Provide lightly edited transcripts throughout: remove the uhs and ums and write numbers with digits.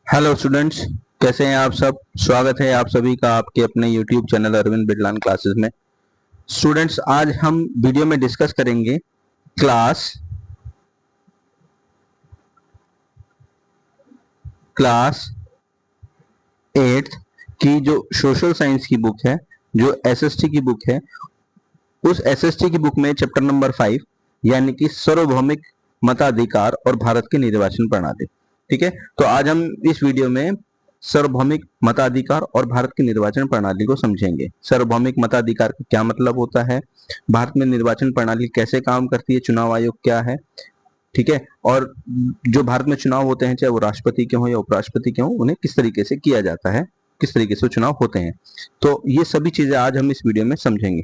Hello students, कैसे हैं आप सब। स्वागत है आप सभी का आपके अपने YouTube channel Arvind Bidlan classes में। स्टूडेंट्स, आज हम वीडियो में डिस्कस करेंगे क्लास क्लास 8 की जो सोशल साइंस की बुक है, जो एसएसटी की बुक है, उस एसएसटी की बुक में चैप्टर नंबर 5 यानी कि सार्वभौमिक मताधिकार और भारत की निर्वाचन प्रणाली। ठीक है, तो आज हम इस वीडियो में सार्वभौमिक मताधिकार और भारत की निर्वाचन प्रणाली को समझेंगे। सार्वभौमिक मताधिकार का क्या मतलब होता है, भारत में निर्वाचन प्रणाली कैसे काम करती है, चुनाव आयोग क्या है, ठीक है, और जो भारत में चुनाव होते हैं, चाहे वो राष्ट्रपति के हों या उपराष्ट्रपति के हों, उन्हें किस तरीके से किया जाता है, किस तरीके से चुनाव होते हैं। तो ये सभी चीजें आज हम इस वीडियो में समझेंगे।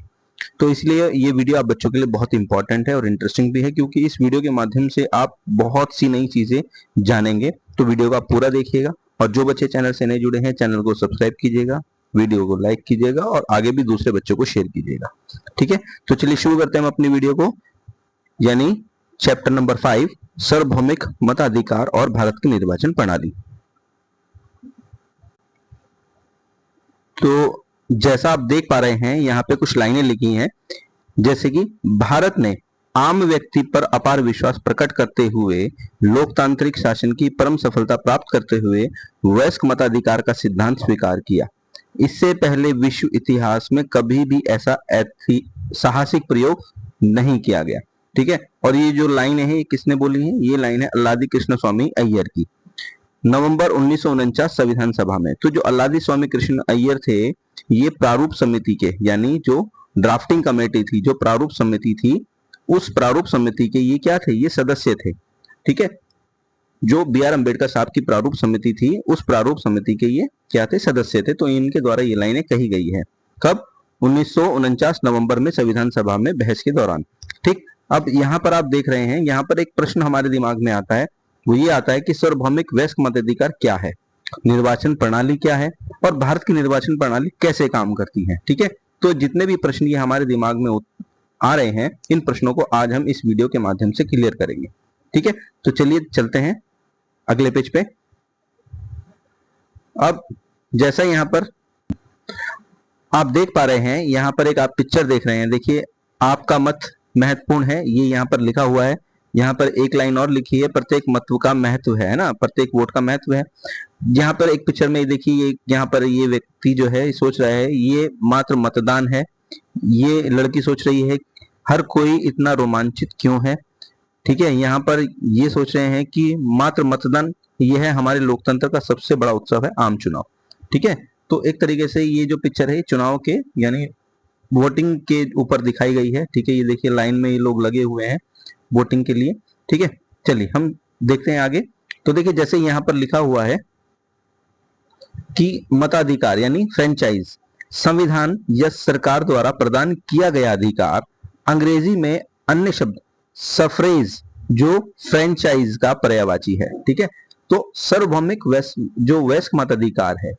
तो इसलिए ये वीडियो आप बच्चों के लिए बहुत इंपॉर्टेंट है और इंटरेस्टिंग भी है, क्योंकि इस वीडियो के माध्यम से आप बहुत सी नई चीजें जानेंगे। तो वीडियो को आप पूरा देखिएगा, और जो बच्चे चैनल से नहीं जुड़े हैं, चैनल को सब्सक्राइब कीजिएगा, वीडियो को लाइक कीजिएगा और आगे भी दूसरे बच्चों को शेयर कीजिएगा। ठीक है, तो चलिए शुरू करते हैं हम अपनी वीडियो को, यानी चैप्टर नंबर 5 सार्वभौमिक मताधिकार और भारत की निर्वाचन प्रणाली। तो जैसा आप देख पा रहे हैं, यहाँ पे कुछ लाइनें लिखी हैं, जैसे कि भारत ने आम व्यक्ति पर अपार विश्वास प्रकट करते हुए लोकतांत्रिक शासन की परम सफलता प्राप्त करते हुए वयस्क मताधिकार का सिद्धांत स्वीकार किया। इससे पहले विश्व इतिहास में कभी भी ऐसा साहसिक प्रयोग नहीं किया गया। ठीक है, और ये जो लाइन है ये किसने बोली है, ये लाइन है अल्लादी कृष्ण स्वामी अय्यर की, नवंबर 1949 संविधान सभा में। तो जो अल्लादी स्वामी कृष्ण अय्यर थे, ये प्रारूप समिति के, यानी जो ड्राफ्टिंग कमेटी थी, जो प्रारूप समिति थी, उस प्रारूप समिति के ये क्या थे, ये सदस्य थे। ठीक है, जो बी आर अम्बेडकर साहब की प्रारूप समिति थी, उस प्रारूप समिति के ये क्या थे, सदस्य थे। तो इनके द्वारा ये लाइनें कही गई है। कब? 1949 नवंबर में संविधान सभा में बहस के दौरान। ठीक, अब यहाँ पर आप देख रहे हैं, यहाँ पर एक प्रश्न हमारे दिमाग में आता है, वो ये आता है कि सार्वभौमिक वयस्क मताधिकार क्या है, निर्वाचन प्रणाली क्या है, और भारत की निर्वाचन प्रणाली कैसे काम करती है। ठीक है, तो जितने भी प्रश्न ये हमारे दिमाग में आ रहे हैं, इन प्रश्नों को आज हम इस वीडियो के माध्यम से क्लियर करेंगे। ठीक है, तो चलिए चलते हैं अगले पेज पे। अब जैसा यहाँ पर आप देख पा रहे हैं, यहाँ पर एक आप पिक्चर देख रहे हैं, देखिए आपका मत महत्वपूर्ण है, ये यहाँ पर लिखा हुआ है। यहाँ पर एक लाइन और लिखी है, प्रत्येक मत का महत्व है ना, प्रत्येक वोट का महत्व है। यहाँ पर एक पिक्चर में देखिए, यहाँ पर ये व्यक्ति जो है सोच रहा है ये मात्र मतदान है, ये लड़की सोच रही है हर कोई इतना रोमांचित क्यों है। ठीक है, यहाँ पर ये सोच रहे हैं कि मात्र मतदान, ये है हमारे लोकतंत्र का सबसे बड़ा उत्सव है, आम चुनाव। ठीक है, तो एक तरीके से ये जो पिक्चर है चुनाव के, यानी वोटिंग के ऊपर दिखाई गई है। ठीक है, ये देखिए लाइन में ये लोग लगे हुए हैं वोटिंग के लिए। ठीक है, चलिए हम देखते हैं आगे। तो देखिए जैसे यहाँ पर लिखा हुआ है कि मताधिकार यानी फ्रेंचाइज संविधान या सरकार द्वारा प्रदान किया गया अधिकार, अंग्रेजी में अन्य शब्द सफ्रेज, जो फ्रेंचाइज का पर्यायवाची है। ठीक है, तो सार्वभौमिक जो वयस्क मताधिकार है,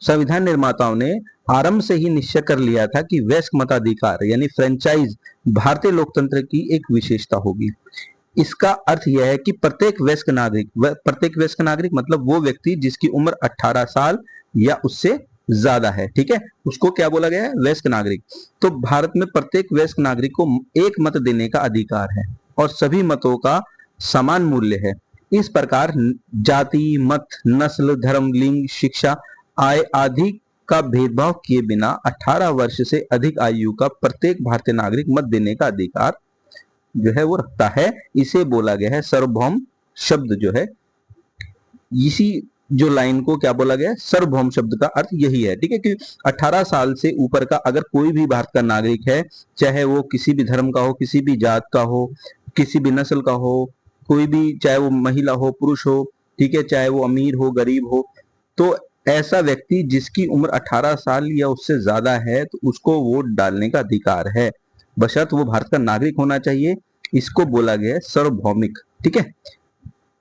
संविधान निर्माताओं ने आरंभ से ही निश्चय कर लिया था कि वयस्क मताधिकार यानी फ्रेंचाइज भारतीय लोकतंत्र की एक विशेषता होगी। इसका अर्थ यह है कि प्रत्येक वयस्क नागरिक मतलब वो व्यक्ति जिसकी उम्र 18 साल या उससे ज्यादा है, ठीक है, उसको क्या बोला गया है, वयस्क नागरिक। तो भारत में प्रत्येक वयस्क नागरिक को एक मत देने का अधिकार है और सभी मतों का समान मूल्य है। इस प्रकार जाति, मत, नस्ल, धर्म, लिंग, शिक्षा, आय आदि का भेदभाव किए बिना 18 वर्ष से अधिक आयु का प्रत्येक भारतीय नागरिक मत देने का अधिकार जो है वो रखता है। इसे बोला गया है सार्वभौम शब्द जो है, इसी जो लाइन को क्या बोला गया है, सार्वभौम शब्द का अर्थ यही है। ठीक है, कि 18 साल से ऊपर का अगर कोई भी भारत का नागरिक है, चाहे वो किसी भी धर्म का हो, किसी भी जात का हो, किसी भी नस्ल का हो, कोई भी, चाहे वो महिला हो, पुरुष हो, ठीक है, चाहे वो अमीर हो, गरीब हो, तो ऐसा व्यक्ति जिसकी उम्र 18 साल या उससे ज्यादा है, तो उसको वोट डालने का अधिकार है, बशर्त वो भारत का नागरिक होना चाहिए। इसको बोला गया है सार्वभौमिक। ठीक है,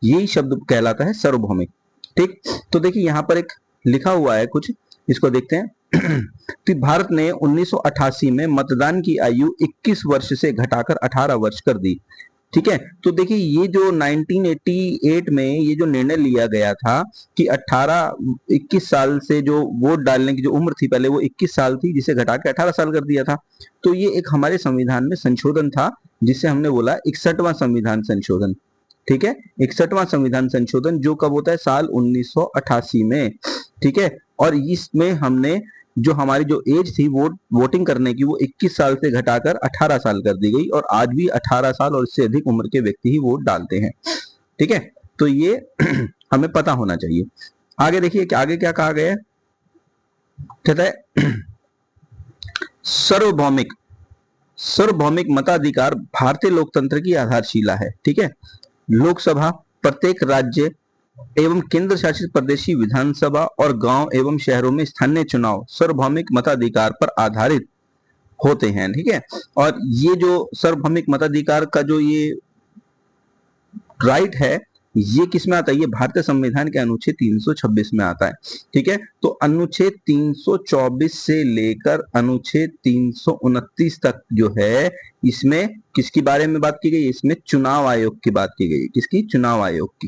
यही शब्द कहलाता है सार्वभौमिक। ठीक, तो देखिए यहाँ पर एक लिखा हुआ है कुछ, इसको देखते हैं। तो भारत ने 1988 में मतदान की आयु 21 वर्ष से घटाकर 18 वर्ष कर दी। ठीक है। तो देखिए ये जो 1988 में ये जो निर्णय लिया गया था कि 21 साल से जो वोट डालने की जो उम्र थी पहले वो 21 साल थी, जिसे घटा के 18 साल कर दिया था। तो ये एक हमारे संविधान में संशोधन था, जिसे हमने बोला 61वां संविधान संशोधन। ठीक है, 61वां संविधान संशोधन जो कब होता है, साल 1988 में। ठीक है, और इसमें हमने जो हमारी जो एज थी वोटिंग करने की वो 21 साल से घटाकर 18 साल कर दी गई, और आज भी 18 साल और इससे अधिक उम्र के व्यक्ति ही वोट डालते हैं। ठीक है, तो ये हमें पता होना चाहिए। आगे देखिए कि आगे क्या कहा गया है, कहता है सार्वभौमिक मताधिकार भारतीय लोकतंत्र की आधारशिला है। ठीक है, लोकसभा प्रत्येक राज्य एवं केंद्र शासित प्रदेश की विधानसभा और गांव एवं शहरों में स्थानीय चुनाव सार्वभौमिक मताधिकार पर आधारित होते हैं। ठीक है, और ये जो सार्वभौमिक मताधिकार का जो ये राइट है ये किस में आता है, ये भारतीय संविधान के अनुच्छेद 326 में आता है। ठीक है, तो अनुच्छेद 324 से लेकर अनुच्छेद 329 तक जो है इसमें किसकी बारे में बात की गई, इसमें चुनाव आयोग की बात की गई। किसकी, चुनाव आयोग की।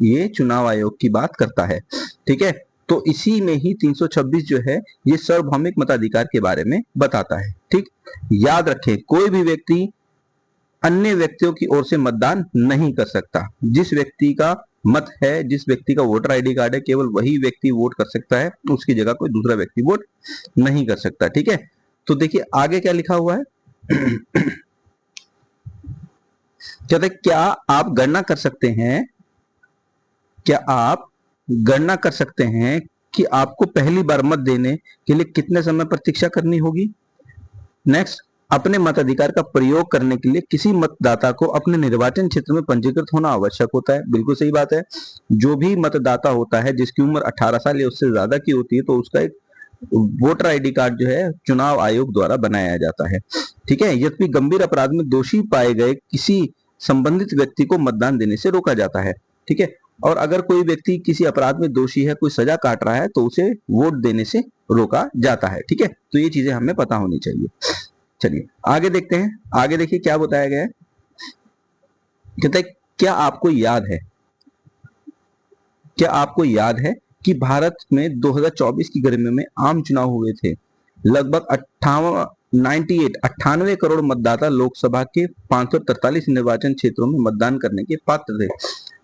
ये चुनाव आयोग की बात करता है। ठीक है, तो इसी में ही 326 जो है ये सार्वभौमिक मताधिकार के बारे में बताता है। ठीक, याद रखें कोई भी व्यक्ति अन्य व्यक्तियों की ओर से मतदान नहीं कर सकता। जिस व्यक्ति का मत है, जिस व्यक्ति का वोटर आईडी कार्ड है, केवल वही व्यक्ति वोट कर सकता है, उसकी जगह कोई दूसरा व्यक्ति वोट नहीं कर सकता। ठीक है, तो देखिए आगे क्या लिखा हुआ है कहते क्या आप गणना कर सकते हैं, क्या आप गणना कर सकते हैं कि आपको पहली बार मत देने के लिए कितने समय प्रतीक्षा करनी होगी। नेक्स्ट, अपने मताधिकार का प्रयोग करने के लिए किसी मतदाता को अपने निर्वाचन क्षेत्र में पंजीकृत होना आवश्यक होता है। बिल्कुल सही बात है, जो भी मतदाता होता है जिसकी उम्र 18 साल या उससे ज्यादा की होती है तो उसका एक वोटर आईडी कार्ड जो है चुनाव आयोग द्वारा बनाया जाता है। ठीक है, यद्यपि गंभीर अपराध में दोषी पाए गए किसी संबंधित व्यक्ति को मतदान देने से रोका जाता है। ठीक है, और अगर कोई व्यक्ति किसी अपराध में दोषी है, कोई सजा काट रहा है, तो उसे वोट देने से रोका जाता है। ठीक है, तो ये चीजें हमें पता होनी चाहिए। चलिए आगे देखते हैं, आगे देखिए क्या बताया गया है। कहता है क्या आपको याद है, क्या आपको याद है कि भारत में 2024 की गर्मी में आम चुनाव हुए थे। लगभग 98 करोड़ मतदाता लोकसभा के 543 निर्वाचन क्षेत्रों में मतदान करने के पात्र थे।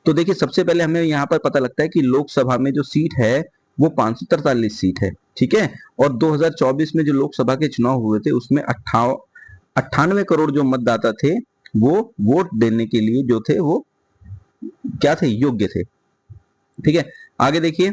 तो देखिए सबसे पहले हमें यहाँ पर पता लगता है कि लोकसभा में जो सीट है वो 543 सीट है। ठीक है, और 2024 में जो लोकसभा के चुनाव हुए थे उसमें 98 करोड़ जो मतदाता थे वो वोट देने के लिए जो थे वो क्या थे, योग्य थे। ठीक है, आगे देखिए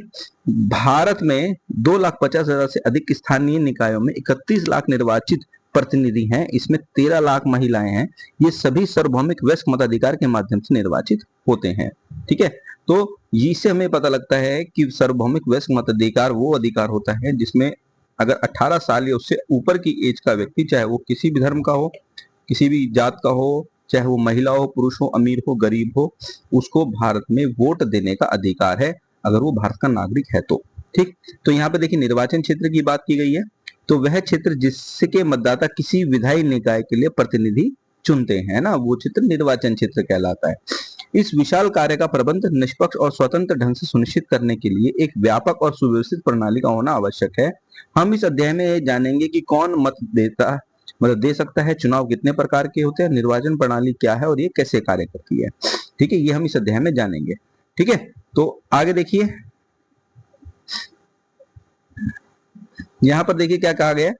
भारत में 2,50,000 से अधिक स्थानीय निकायों में 31 लाख निर्वाचित प्रतिनिधि हैं, इसमें 13 लाख महिलाएं हैं। ये सभी सार्वभौमिक वयस्क मताधिकार के माध्यम से निर्वाचित होते हैं। ठीक है, तो इससे हमें पता लगता है कि सार्वभौमिक वयस्क मताधिकार वो अधिकार होता है जिसमें अगर 18 साल या उससे ऊपर की एज का व्यक्ति, चाहे वो किसी भी धर्म का हो, किसी भी जात का हो, चाहे वो महिला हो, पुरुष हो, अमीर हो, गरीब हो, उसको भारत में वोट देने का अधिकार है अगर वो भारत का नागरिक है तो। ठीक, तो यहाँ पे देखिए निर्वाचन क्षेत्र की बात की गई है, तो वह क्षेत्र जिसके मतदाता किसी विधायी निकाय के लिए प्रतिनिधि चुनते हैं ना, वो क्षेत्र निर्वाचन क्षेत्र कहलाता है। इस विशाल कार्य का प्रबंध निष्पक्ष और स्वतंत्र ढंग से सुनिश्चित करने के लिए एक व्यापक और सुव्यवस्थित प्रणाली का होना आवश्यक है। हम इस अध्याय में जानेंगे कि कौन मत देता मतलब दे सकता है, चुनाव कितने प्रकार के होते हैं, निर्वाचन प्रणाली क्या है और ये कैसे कार्य करती है। ठीक है, ये हम इस अध्याय में जानेंगे। ठीक है, तो आगे देखिए यहां पर देखिए क्या कहा गया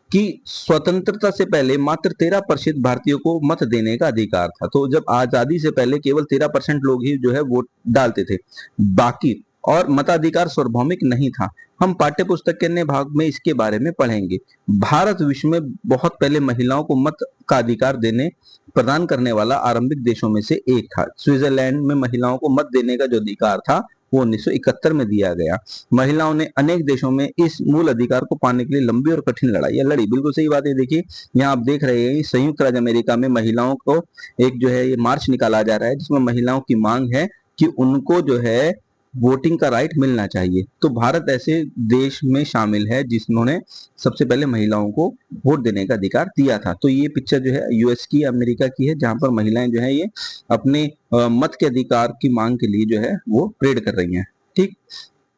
कि स्वतंत्रता से पहले मात्र 13% भारतीयों को मत देने का अधिकार था। तो जब आजादी से पहले केवल 13% लोग ही जो है वोट डालते थे, बाकी और मताधिकार सार्वभौमिक नहीं था। हम पाठ्य पुस्तक के अन्य भाग में इसके बारे में पढ़ेंगे। भारत विश्व में बहुत पहले महिलाओं को मत का अधिकार देने प्रदान करने वाला आरंभिक देशों में से एक था। स्विट्जरलैंड में महिलाओं को मत देने का जो अधिकार था वो 1971 में दिया गया। महिलाओं ने अनेक देशों में इस मूल अधिकार को पाने के लिए लंबी और कठिन लड़ाइयां लड़ी। बिल्कुल सही बात है, देखिए यहाँ आप देख रहे हैं संयुक्त राज्य अमेरिका में महिलाओं को एक जो है ये मार्च निकाला जा रहा है जिसमें महिलाओं की मांग है कि उनको जो है वोटिंग का राइट मिलना चाहिए। तो भारत ऐसे देश में शामिल है जिन्होंने सबसे पहले महिलाओं को वोट देने का अधिकार दिया था। तो ये पिक्चर जो है यूएस की, अमेरिका की है, जहां पर महिलाएं जो है ये अपने मत के अधिकार की मांग के लिए जो है वो परेड कर रही हैं। ठीक,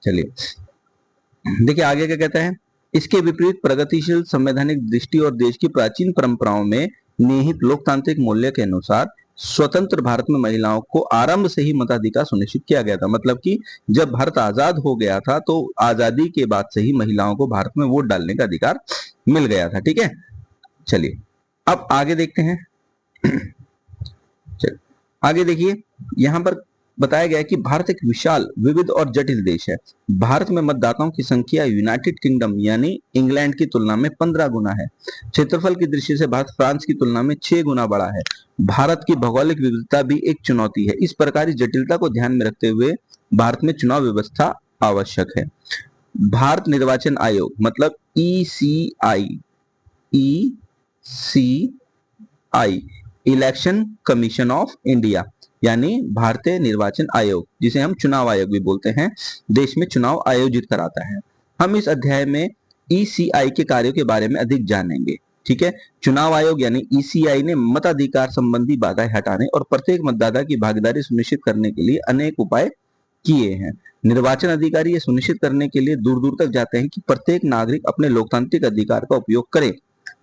चलिए देखिए आगे क्या कहता है। इसके विपरीत प्रगतिशील संवैधानिक दृष्टि और देश की प्राचीन परंपराओं में निहित लोकतांत्रिक मूल्य के अनुसार स्वतंत्र भारत में महिलाओं को आरंभ से ही मताधिकार सुनिश्चित किया गया था। मतलब कि जब भारत आजाद हो गया था तो आजादी के बाद से ही महिलाओं को भारत में वोट डालने का अधिकार मिल गया था। ठीक है, चलिए अब आगे देखते हैं। चलिए आगे देखिए, यहां पर बताया गया है कि भारत एक विशाल, विविध और जटिल देश है। भारत में मतदाताओं की संख्या यूनाइटेड किंगडम यानी इंग्लैंड की तुलना में 15 गुना है। क्षेत्रफल की दृष्टि से भारत फ्रांस की तुलना में 6 गुना बड़ा है। भारत की भौगोलिक विविधता भी एक चुनौती है। इस प्रकार इस जटिलता को ध्यान में रखते हुए भारत में चुनाव व्यवस्था आवश्यक है। भारत निर्वाचन आयोग मतलब ECI, election commission of India यानी भारतीय निर्वाचन आयोग, जिसे हम चुनाव आयोग भी बोलते हैं, देश में चुनाव आयोजित कराता है। हम इस अध्याय में ECI के कार्यों के बारे में अधिक जानेंगे। ठीक है, चुनाव आयोग यानी ECI ने मताधिकार संबंधी बाधाएं हटाने और प्रत्येक मतदाता की भागीदारी सुनिश्चित करने के लिए अनेक उपाय किए हैं। निर्वाचन अधिकारी ये सुनिश्चित करने के लिए दूर दूर तक जाते हैं कि प्रत्येक नागरिक अपने लोकतांत्रिक अधिकार का उपयोग करे।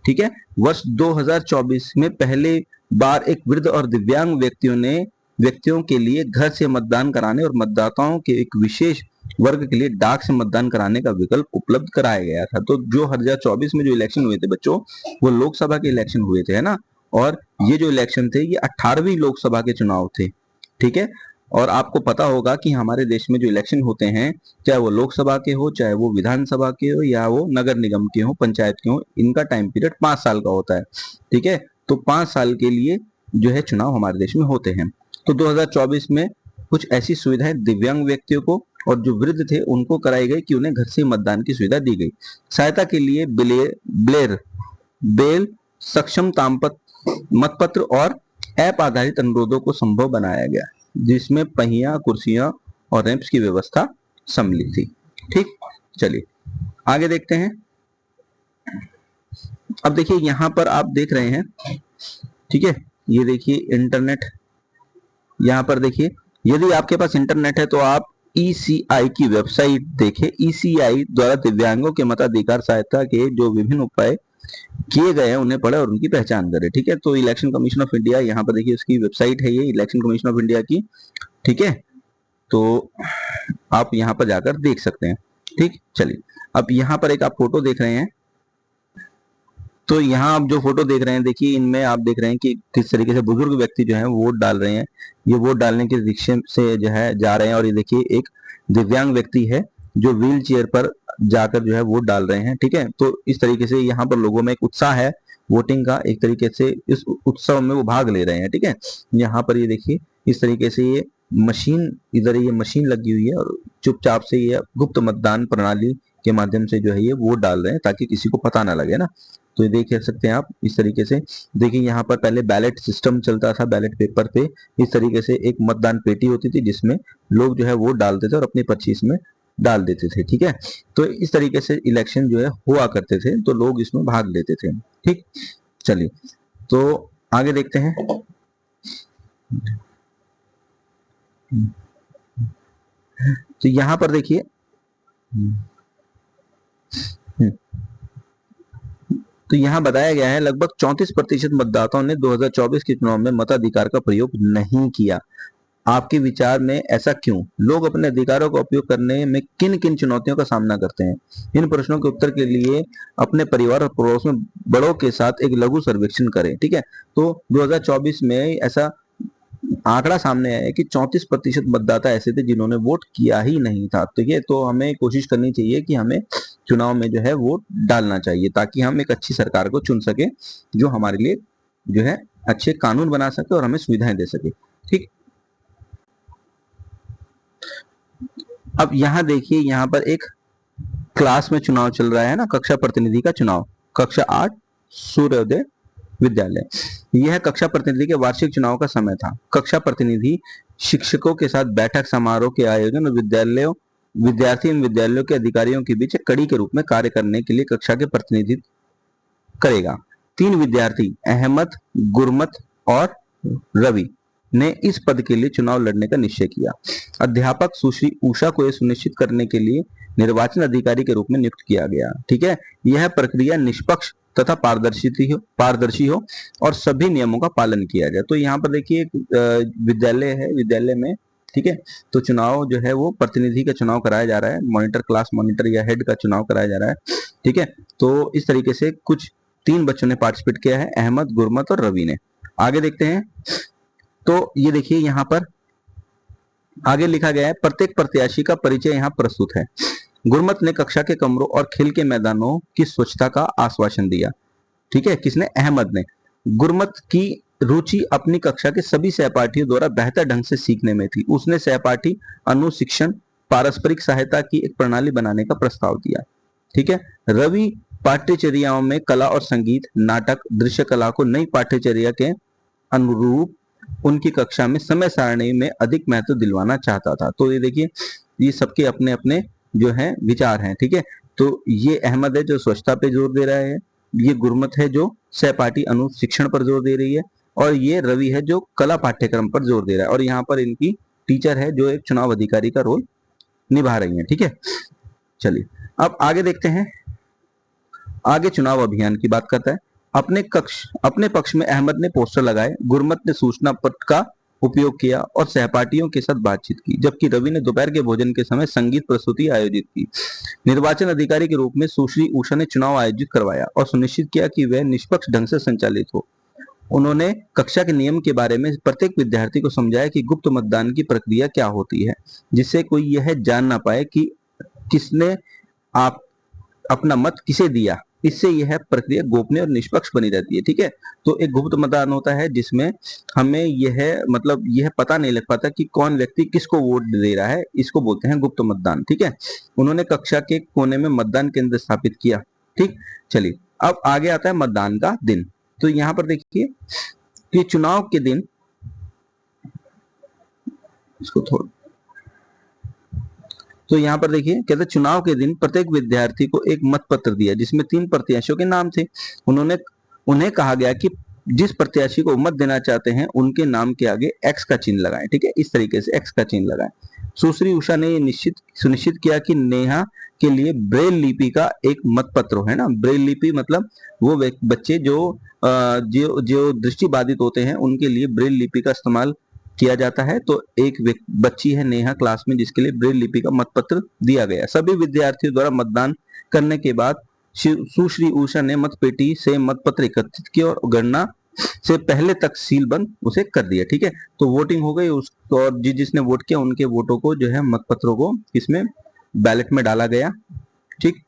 ठीक है, वर्ष 2024 में पहले बार एक वृद्ध और दिव्यांग व्यक्तियों के लिए घर से मतदान कराने और मतदाताओं के एक विशेष वर्ग के लिए डाक से मतदान कराने का विकल्प उपलब्ध कराया गया था। तो जो 2024 में जो इलेक्शन हुए थे बच्चों, वो लोकसभा के इलेक्शन हुए थे, है ना, और ये जो इलेक्शन थे ये 18वीं लोकसभा के चुनाव थे। ठीक है, और आपको पता होगा कि हमारे देश में जो इलेक्शन होते हैं, चाहे वो लोकसभा के हो, चाहे वो विधानसभा के हो, या वो नगर निगम के हो, पंचायत के हो, इनका टाइम पीरियड 5 साल का होता है। ठीक है, तो 5 साल के लिए जो है चुनाव हमारे देश में होते हैं। तो 2024 में कुछ ऐसी सुविधाएं दिव्यांग व्यक्तियों को और जो वृद्ध थे उनको कराई गई कि उन्हें घर से मतदान की सुविधा दी गई। सहायता के लिए बेल सक्षम मतपत्र और ऐप आधारित अनुरोधों को संभव बनाया गया, जिसमें पहिया, कुर्सियां और रैंप्स की व्यवस्था सम्मिलित थी। ठीक, चलिए आगे देखते हैं। अब देखिए यहां पर आप देख रहे हैं, ठीक है, ये देखिए इंटरनेट, यहां पर देखिए यदि आपके पास इंटरनेट है तो आप ECI की वेबसाइट देखें। ECI द्वारा दिव्यांगों के मताधिकार सहायता के जो विभिन्न उपाय किए गए हैं उन्हें पढ़े और उनकी पहचान करें। ठीक है, तो इलेक्शन कमीशन ऑफ इंडिया, यहाँ पर देखिए उसकी वेबसाइट है, ये इलेक्शन कमीशन ऑफ इंडिया की। ठीक है, तो आप यहाँ पर जाकर देख सकते हैं। ठीक, चलिए अब यहाँ पर एक आप फोटो देख रहे हैं, तो यहाँ आप जो फोटो देख रहे हैं देखिए, इनमें आप देख रहे हैं कि किस तरीके से बुजुर्ग व्यक्ति जो है वोट डाल रहे हैं। ये वोट डालने के रिक्शे से जो है जा रहे हैं, और ये देखिए एक दिव्यांग व्यक्ति है जो व्हील चेयर पर जाकर जो है वोट डाल रहे हैं। ठीक है, तो इस तरीके से यहाँ पर लोगों में एक उत्साह है वोटिंग का, एक तरीके से इस उत्सव में वो भाग ले रहे हैं। ठीक है, यहाँ पर ये देखिए इस तरीके से ये मशीन, इधर ये मशीन लगी हुई है और चुपचाप से ये गुप्त मतदान प्रणाली के माध्यम से जो है ये वोट डाल रहे हैं ताकि किसी को पता ना लगे ना। तो ये देख सकते हैं आप इस तरीके से। देखिए यहाँ पर पहले बैलेट सिस्टम चलता था, बैलेट पेपर पे इस तरीके से एक मतदान पेटी होती थी जिसमें लोग जो है वोट डालते थे और अपनी पर्ची इसमें डाल देते थे। ठीक है, तो इस तरीके से इलेक्शन जो है हुआ करते थे, तो लोग इसमें भाग लेते थे। ठीक, चलिए तो आगे देखते हैं। तो यहां पर देखिए तो यहाँ बताया गया है लगभग 34% मतदाताओं ने 2024 के चुनाव में मताधिकार का प्रयोग नहीं किया। आपके विचार में ऐसा क्यों? लोग अपने अधिकारों का उपयोग करने में किन किन चुनौतियों का सामना करते हैं? इन प्रश्नों के उत्तर के लिए अपने परिवार और पड़ोस में बड़ों के साथ एक लघु सर्वेक्षण करें। ठीक है, तो 2024 में ऐसा आंकड़ा सामने आया है कि 34% मतदाता ऐसे थे जिन्होंने वोट किया ही नहीं था। ठीक है, तो हमें कोशिश करनी चाहिए कि हमें चुनाव में जो है वोट डालना चाहिए ताकि हम एक अच्छी सरकार को चुन सके जो हमारे लिए जो है अच्छे कानून बना सके और हमें सुविधाएं दे सके। ठीक, अब यहाँ देखिए, यहाँ पर एक क्लास में चुनाव चल रहा है ना, कक्षा प्रतिनिधि का चुनाव, कक्षा 8 सूर्योदय विद्यालय। यह कक्षा प्रतिनिधि के वार्षिक चुनाव का समय था। कक्षा प्रतिनिधि शिक्षकों के साथ बैठक समारोह के आयोजन और विद्यार्थी एवं विद्यालयों के अधिकारियों के बीच एक कड़ी के रूप में कार्य करने के लिए कक्षा के प्रतिनिधित्व करेगा। 3 विद्यार्थी अहमद, गुरमत और रवि ने इस पद के लिए चुनाव लड़ने का निश्चय किया। अध्यापक सुश्री उषा को यह सुनिश्चित करने के लिए निर्वाचन अधिकारी के रूप में नियुक्त किया गया। ठीक है, यह प्रक्रिया निष्पक्ष तथा पारदर्शी हो और सभी नियमों का पालन किया जाए। तो यहाँ पर देखिए विद्यालय है, विद्यालय में ठीक है, तो चुनाव जो है वो प्रतिनिधि का चुनाव कराया जा रहा है, मॉनिटर, क्लास मॉनिटर या हेड का चुनाव कराया जा रहा है। ठीक है, तो इस तरीके से कुछ 3 बच्चों ने पार्टिसिपेट किया है, अहमद, गुरमत और रवि ने। आगे देखते हैं, तो ये देखिए यहाँ पर आगे लिखा गया है, प्रत्येक प्रत्याशी का परिचय यहाँ प्रस्तुत है। गुरमत ने कक्षा के कमरों और खेल के मैदानों की स्वच्छता का आश्वासन दिया। ठीक है, किसने? अहमद ने। गुरमत की रुचि अपनी कक्षा के सभी सहपाठियों द्वारा बेहतर ढंग से सीखने में थी। उसने सहपाठी अनुशिक्षण पारस्परिक सहायता की एक प्रणाली बनाने का प्रस्ताव दिया। ठीक है, रवि पाठ्यचर्याओं में कला और संगीत, नाटक, दृश्य कला को नई पाठ्यचर्या के अनुरूप उनकी कक्षा में समय सारणी में अधिक महत्व दिलवाना चाहता था। तो ये देखिए, ये सबके अपने अपने जो है विचार हैं। ठीक है, तो ये अहमद है जो स्वच्छता पे जोर दे रहा है, ये गुरमत है जो सहपाठी अनुशिक्षण पर जोर दे रही है, और ये रवि है जो कला पाठ्यक्रम पर जोर दे रहा है, और यहाँ पर इनकी टीचर है जो एक चुनाव अधिकारी का रोल निभा रही है। ठीक है, चलिए अब आगे देखते हैं। आगे चुनाव अभियान की बात करता है। अपने पक्ष में अहमद ने पोस्टर लगाए, गुरमत ने सूचना पट का उपयोग किया और सहपाठियों के साथ बातचीत की, जबकि रवि ने दोपहर के भोजन के समय संगीत प्रस्तुति आयोजित की। निर्वाचन अधिकारी के रूप में सुश्री उषा ने चुनाव आयोजित करवाया और सुनिश्चित किया कि वह निष्पक्ष ढंग से संचालित हो। उन्होंने कक्षा के नियम के बारे में प्रत्येक विद्यार्थी को समझाया कि गुप्त मतदान की प्रक्रिया क्या होती है, जिससे कोई यह जान ना पाए कि किसने आप अपना मत किसे दिया। इससे यह प्रक्रिया गोपनीय और निष्पक्ष बनी रहती है। ठीक है, तो एक गुप्त मतदान होता है जिसमें हमें यह पता नहीं लग पाता कि कौन व्यक्ति किसको वोट दे रहा है, इसको बोलते हैं गुप्त मतदान। ठीक है, उन्होंने कक्षा के कोने में मतदान केंद्र स्थापित किया। ठीक, चलिए अब आगे आता है मतदान का दिन। तो यहाँ पर देखिए कि चुनाव के दिन, इसको थोड़ा, तो यहाँ पर देखिए कहते चुनाव के दिन प्रत्येक विद्यार्थी को एक मत पत्र दिया जिसमें 3 प्रत्याशियों के नाम थे। उन्हें कहा गया कि जिस प्रत्याशी को मत देना चाहते हैं उनके नाम के आगे एक्स का चिन्ह लगाएं। ठीक है, इस तरीके से एक्स का चिन्ह लगाएं। सुश्री उषा ने ये सुनिश्चित किया कि नेहा के लिए ब्रेल लिपि का एक मत पत्र है ना। ब्रेल लिपि मतलब वो बच्चे जो दृष्टिबाधित होते हैं उनके लिए ब्रेल लिपि का इस्तेमाल किया जाता है। तो एक बच्ची है नेहा क्लास में जिसके लिए ब्रेल लिपि का मतपत्र दिया गया। सभी विद्यार्थियों द्वारा मतदान करने के बाद सुश्री उषा ने मतपेटी से मतपत्र एकत्रित किया और गणना से पहले तक सीलबंद उसे कर दिया। ठीक है, तो वोटिंग हो गई और जिसने वोट किया उनके वोटों को जो है मतपत्रों को इसमें बैलेट में डाला गया। ठीक,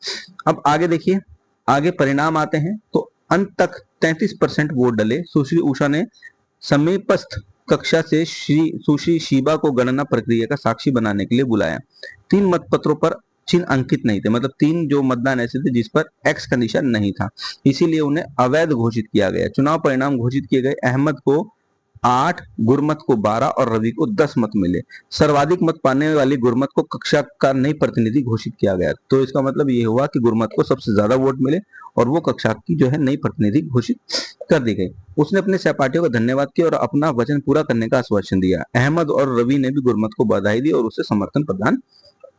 अब आगे देखिए, आगे परिणाम आते हैं। तो अंत तक 33% वोट डले। सुश्री उषा ने समीपस्थ कक्षा से सुश्री शीबा को गणना प्रक्रिया का साक्षी बनाने के लिए बुलाया। 3 मतपत्रों पर चिन्ह अंकित नहीं थे, मतलब 3 जो मतदान ऐसे थे जिस पर एक्स का निशान नहीं था, इसीलिए उन्हें अवैध घोषित किया गया। चुनाव परिणाम घोषित किए गए। अहमद को 8, गुरमत को 12 और रवि को 10 मत मिले। सर्वाधिक मत पाने वाली गुरमत को कक्षा का नई प्रतिनिधि घोषित किया गया। तो इसका मतलब ये हुआ कि गुरमत को सबसे ज्यादा वोट मिले और वो कक्षा की जो है नई प्रतिनिधि घोषित कर दी गई। उसने अपने सहपाठियों का धन्यवाद किया और अपना वचन पूरा करने का आश्वासन दिया। अहमद और रवि ने भी गुरमत को बधाई दी और उसे समर्थन प्रदान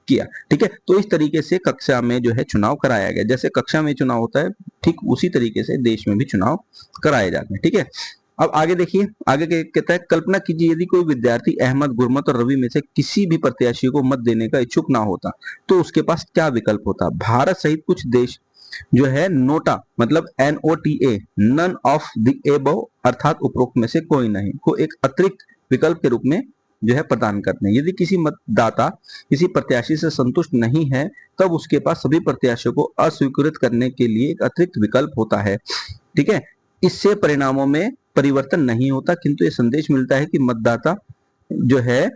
किया। ठीक है, तो इस तरीके से कक्षा में जो है चुनाव कराया गया। जैसे कक्षा में चुनाव होता है ठीक उसी तरीके से देश में भी चुनाव कराए जाते हैं। ठीक है, अब आगे देखिए, आगे कहता है कल्पना कीजिए यदि कोई विद्यार्थी अहमद, गुरमत और रवि में से किसी भी प्रत्याशी को मत देने का इच्छुक ना होता तो उसके पास क्या विकल्प होता। भारत सहित कुछ देश जो है नोटा मतलब NOTA, none of the above अर्थात उपरोक्त में से कोई नहीं को एक अतिरिक्त विकल्प के रूप में जो है प्रदान करते हैं। यदि किसी मतदाता किसी प्रत्याशी से संतुष्ट नहीं है तब उसके पास सभी प्रत्याशियों को अस्वीकृत करने के लिए एक अतिरिक्त विकल्प होता है। ठीक है, इससे परिणामों में परिवर्तन नहीं होता, किंतु ये संदेश मिलता है कि मतदाता जो है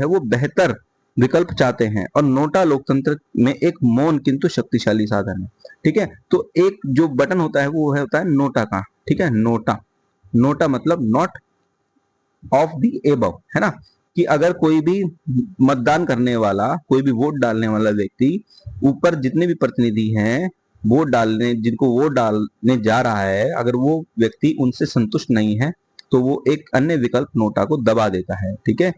वो बेहतर विकल्प चाहते हैं और नोटा लोकतंत्र में एक मौन किंतु शक्तिशाली साधन है। ठीक है, तो एक जो बटन होता है वो होता है नोटा का। ठीक है, नोटा मतलब नॉट ऑफ द एबव, है ना, कि अगर कोई भी मतदान करने वाला, कोई भी वोट डालने वाला व्यक्ति, ऊपर जितने भी प्रतिनिधि हैं वोट डालने, जिनको वोट डालने जा रहा है, अगर वो व्यक्ति उनसे संतुष्ट नहीं है तो वो एक अन्य विकल्प नोटा को दबा देता है। ठीक है,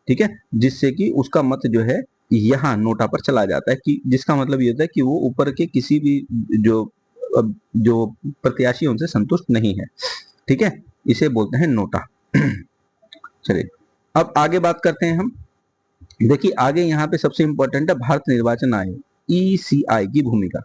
ठीक है, जिससे कि उसका मत जो है यहाँ नोटा पर चला जाता है, कि जिसका मतलब ये होता है कि वो ऊपर के किसी भी जो प्रत्याशी उनसे संतुष्ट नहीं है। ठीक है, इसे बोलते हैं नोटा। चलिए अब आगे बात करते हैं हम। देखिए आगे यहाँ पे सबसे इंपॉर्टेंट है भारत निर्वाचन आयोग, ईसीआई की भूमिका।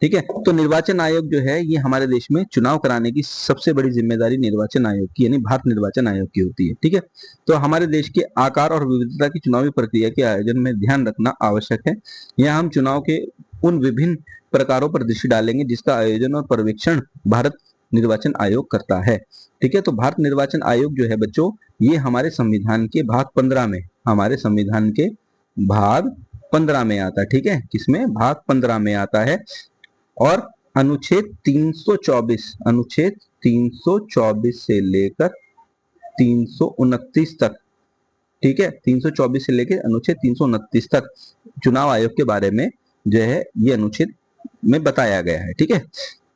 ठीक है, तो निर्वाचन आयोग जो है ये हमारे देश में चुनाव कराने की सबसे बड़ी जिम्मेदारी निर्वाचन आयोग की, यानी भारत निर्वाचन आयोग की होती है। ठीक है, तो हमारे देश के आकार और विविधता की चुनावी प्रक्रिया के आयोजन में ध्यान रखना आवश्यक है। यहाँ हम चुनाव के उन विभिन्न प्रकारों पर दृष्टि डालेंगे जिसका आयोजन और पर्यवेक्षण भारत निर्वाचन आयोग करता है। ठीक है, तो भारत निर्वाचन आयोग जो है बच्चों, ये हमारे संविधान के भाग 15 में, हमारे संविधान के भाग 15 में आता है। ठीक है, किसमें? भाग 15 में आता है। और अनुच्छेद 324, अनुच्छेद 324 से लेकर 329 तक, ठीक है, 324 से लेकर अनुच्छेद 329 तक चुनाव आयोग के बारे में जो है ये अनुच्छेद में बताया गया है। ठीक है,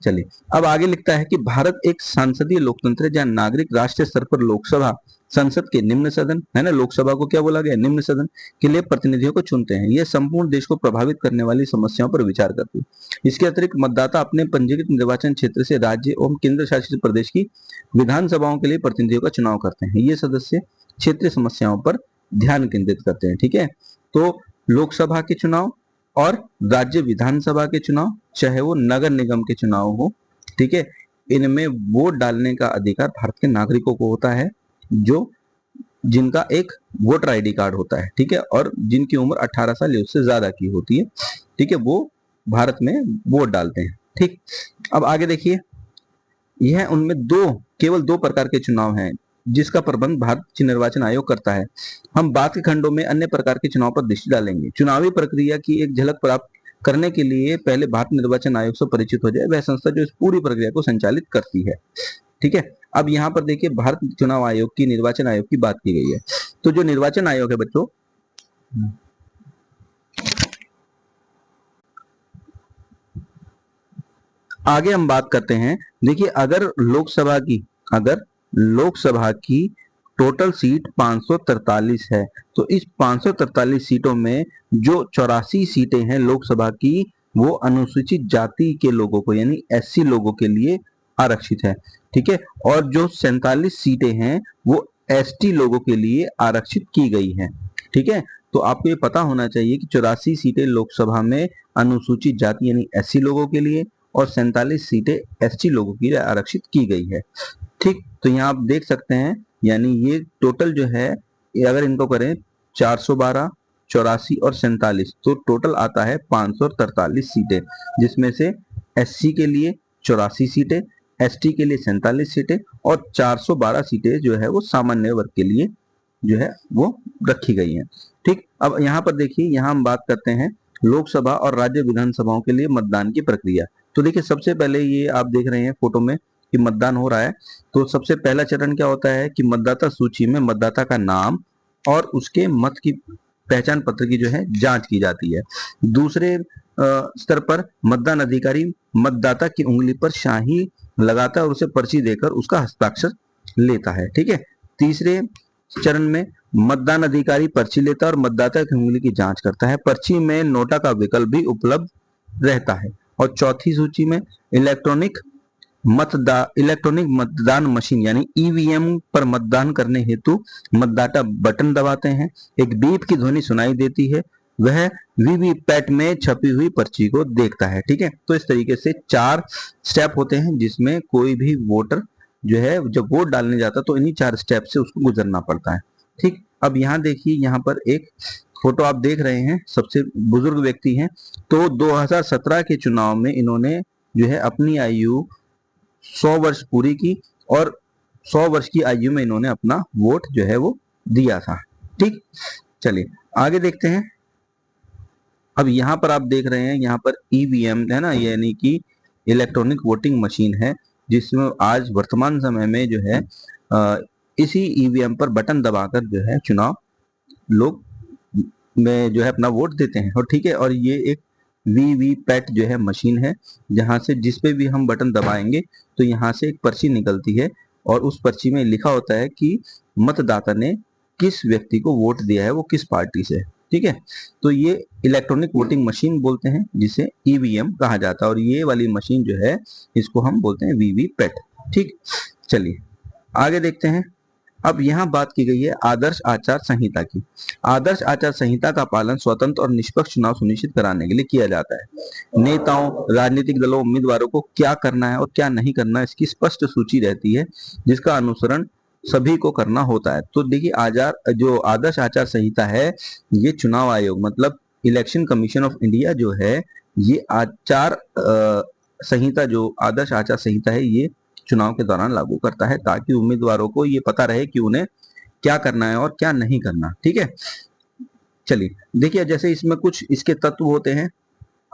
चलिए अब आगे लिखता है कि भारत एक सांसदीय लोकतंत्र है जहां नागरिक राष्ट्रीय स्तर पर लोकसभा संसद के निम्न सदन, है ना, लोकसभा को क्या बोला गया? निम्न सदन के लिए प्रतिनिधियों को चुनते हैं। यह संपूर्ण देश को प्रभावित करने वाली समस्याओं पर विचार करती है। इसके अतिरिक्त मतदाता अपने पंजीकृत निर्वाचन क्षेत्र से राज्य एवं केंद्र शासित प्रदेश की विधानसभाओं के लिए प्रतिनिधियों का चुनाव करते हैं। ये सदस्य क्षेत्रीय समस्याओं पर ध्यान केंद्रित करते हैं। ठीक है, तो लोकसभा के चुनाव और राज्य विधानसभा के चुनाव, चाहे वो नगर निगम के चुनाव हो, ठीक है, इनमें वोट डालने का अधिकार भारत के नागरिकों को होता है, जो जिनका एक वोटर आईडी कार्ड होता है। ठीक है, और जिनकी उम्र 18 साल या उससे ज्यादा की होती है, ठीक है, वो भारत में वोट डालते हैं। ठीक, अब आगे देखिए, यह उनमें केवल दो प्रकार के चुनाव हैं जिसका प्रबंध भारत निर्वाचन आयोग करता है। हम बाद के खंडों में अन्य प्रकार के चुनाव पर दृष्टि डालेंगे। चुनावी प्रक्रिया की एक झलक प्राप्त करने के लिए पहले भारत निर्वाचन आयोग से परिचित हो जाए, वह संस्था जो इस पूरी प्रक्रिया को संचालित करती है। ठीक है, अब यहाँ पर देखिए भारत चुनाव आयोग की, निर्वाचन आयोग की बात की गई है। तो जो निर्वाचन आयोग है बच्चों, आगे हम बात करते हैं। देखिए अगर लोकसभा की टोटल सीट 543 है, तो इस 543 सीटों में जो 84 सीटें हैं लोकसभा की, वो अनुसूचित जाति के लोगों को, यानी एससी लोगों के लिए आरक्षित है। ठीक है, और जो 47 सीटें हैं वो एसटी लोगों के लिए आरक्षित की गई हैं। ठीक है, तो आपको ये पता होना चाहिए कि 84 सीटें लोकसभा में अनुसूचित जाति यानी एससी लोगों के लिए और 47 सीटें एसटी लोगों के लिए आरक्षित की गई है। ठीक, तो यहाँ आप देख सकते हैं, यानी ये टोटल जो है, अगर इनको करें 412, 84 और 47, तो टोटल आता है 543 सीटें, जिसमें से एससी के लिए 84 सीटें, एसटी के लिए 47 सीटें और 412 सीटें जो है वो सामान्य वर्ग के लिए जो है वो रखी गई हैं। ठीक, अब यहाँ पर देखिए, यहाँ हम बात करते हैं लोकसभा और राज्य विधानसभाओं के लिए मतदान की प्रक्रिया। तो देखिए सबसे पहले ये आप देख रहे हैं फोटो में कि मतदान हो रहा है। तो सबसे पहला चरण क्या होता है कि मतदाता सूची में मतदाता का नाम और उसके मत की पहचान पत्र की जो है जांच की जाती है। दूसरे स्तर पर मतदान अधिकारी मतदाता की उंगली पर शाही लगाता है और उसे पर्ची देकर उसका हस्ताक्षर लेता है। ठीक है, तीसरे चरण में मतदान अधिकारी पर्ची लेता है और मतदाता की उंगली की जांच करता है। पर्ची में नोटा का विकल्प भी उपलब्ध रहता है। और चौथी सूची में इलेक्ट्रॉनिक मतदान मशीन यानी ईवीएम पर मतदान करने हेतु मतदाता बटन दबाते हैं, एक बीप की ध्वनि सुनाई देती है, वह वीवीपैट में छपी हुई पर्ची को देखता है। ठीक है, तो इस तरीके से 4 स्टेप होते हैं जिसमें कोई भी वोटर जो है जब वोट डालने जाता है तो इन्हीं 4 स्टेप से उसको गुजरना पड़ता है। ठीक, अब यहाँ देखिए, यहाँ पर एक फोटो आप देख रहे हैं, सबसे बुजुर्ग व्यक्ति हैं। तो 2017 के चुनाव में इन्होंने जो है अपनी आयु 100 वर्ष पूरी की और 100 वर्ष की आयु में इन्होंने अपना वोट जो है वो दिया था। ठीक, चलिए आगे देखते हैं। अब यहाँ पर आप देख रहे हैं, यहाँ पर ईवीएम है ना, यानी कि इलेक्ट्रॉनिक वोटिंग मशीन है, जिसमें आज वर्तमान समय में जो है इसी ईवीएम पर बटन दबाकर जो है चुनाव लोग में जो है अपना वोट देते हैं। और ठीक है, और ये एक वीवीपैट जो है मशीन है, जहां से जिस पे भी हम बटन दबाएंगे तो यहाँ से एक पर्ची निकलती है और उस पर्ची में लिखा होता है कि मतदाता ने किस व्यक्ति को वोट दिया है, वो किस पार्टी से। ठीक है, तो ये इलेक्ट्रॉनिक वोटिंग मशीन बोलते हैं, जिसे ईवीएम कहा जाता है, और ये वाली मशीन जो है इसको हम बोलते हैं वीवीपैट। ठीक, चलिए आगे देखते हैं। अब यहाँ बात की गई है आदर्श आचार संहिता की। आदर्श आचार संहिता का पालन स्वतंत्र और निष्पक्ष चुनाव सुनिश्चित कराने के लिए किया जाता है। नेताओं, राजनीतिक दलों, उम्मीदवारों को क्या करना है और क्या नहीं करना है, इसकी स्पष्ट सूची रहती है, जिसका अनुसरण सभी को करना होता है। तो देखिए, जो आदर्श आचार संहिता है, ये चुनाव आयोग मतलब इलेक्शन कमीशन ऑफ इंडिया जो है, ये आचार संहिता, जो आदर्श आचार संहिता है, ये चुनाव के दौरान लागू करता है, ताकि उम्मीदवारों को ये पता रहे कि उन्हें क्या करना है और क्या नहीं करना। ठीक है, चलिए देखिए, जैसे इसमें कुछ इसके तत्व होते हैं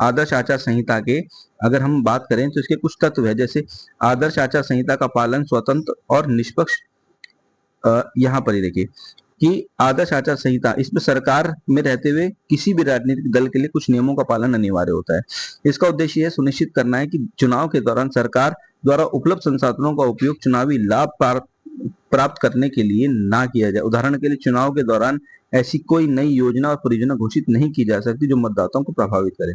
आदर्श आचार संहिता के। अगर हम बात करें तो इसके कुछ तत्व है, जैसे आदर्श आचार संहिता का पालन स्वतंत्र और निष्पक्ष। यहाँ पर ही देखिए कि आदर्श आचार संहिता, इसमें सरकार में रहते हुए किसी भी राजनीतिक दल के लिए कुछ नियमों का पालन अनिवार्य होता है। इसका उद्देश्य यह सुनिश्चित करना है कि चुनाव के दौरान सरकार द्वारा उपलब्ध संसाधनों का उपयोग चुनावी लाभ प्राप्त करने के लिए ना किया जाए। उदाहरण के लिए, चुनाव के दौरान ऐसी कोई नई योजना और परियोजना घोषित नहीं की जा सकती जो मतदाताओं को प्रभावित करे।